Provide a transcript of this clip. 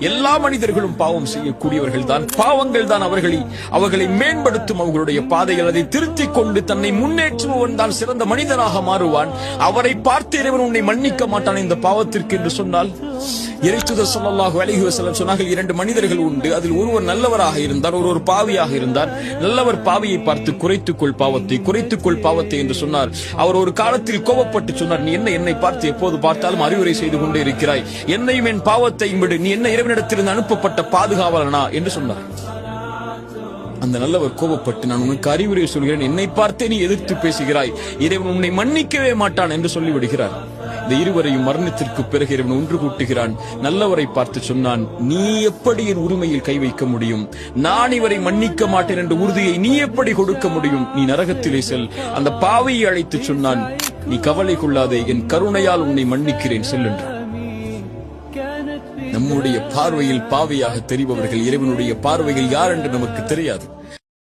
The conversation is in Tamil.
எல்லா மனிதர்களும் பாவம் செய்யக்கூடியவர்கள் தான். பாவங்கள் தான் அவர்களை மேம்படுத்தும். அவர்களுடைய பாதைகள் அதை திருத்திக் கொண்டு தன்னை முன்னேற்றுபவன் தான் சிறந்த மனிதனாக மாறுவான். அவரை பார்த்து இறைவன் உன்னை மன்னிக்க மாட்டான் இந்த பாவத்திற்கு என்று சொன்னால், இறைத்தூதர் ஸல்லல்லாஹு அலைஹி வஸல்லம் சொன்னார்கள், 2 மனிதர்கள் உண்டு, அதில் ஒருவர் நல்லவராக இருந்தார், ஒருவர் பாவியாக இருந்தார். நல்லவர் பாவியை பார்த்து குறைத்துக்கொள் பாவத்தை என்று சொன்னார். அவர் ஒரு காலத்தில் கோபப்பட்டு சொன்னார், நீ என்னை பார்த்து எப்போது பார்த்தாலும் அறிவுரை செய்து கொண்டே இருக்கிறாய், என்னையும் என் பாவத்தையும் விடு, நீ என்ன இறைவனிடத்திலிருந்து அனுப்பப்பட்ட பாதுகாவலனா என்று சொன்னார். அந்த நல்லவர் கோபப்பட்டு, நான் உனக்கு அறிவுரை சொல்கிறேன், என்னை பார்த்தே நீ எதிர்த்து பேசுகிறாய், இறைவன் உன்னை மன்னிக்கவே மாட்டான் என்று சொல்லிவிடுகிறார். இந்த இருவரையும் மரணத்திற்கு பிறகு இறைவன் ஒன்று கூட்டுகிறான். நல்லவரை பார்த்து சொன்னான், நீ எப்படி என் உரிமையில் கை வைக்க முடியும்? நான் இவரை மன்னிக்க மாட்டேன் என்ற உறுதியை நீ எப்படி கொடுக்க முடியும்? நீ நரகத்திலே செல். அந்த பாவியை அழைத்து சொன்னான், நீ கவலை கொள்ளாதே, என் கருணையால் உன்னை மன்னிக்கிறேன், செல் என்று. நம்முடைய பார்வையில் பாவியாக தெரிபவர்கள் இறைவனுடைய பார்வையில் யார் என்று நமக்கு தெரியாது.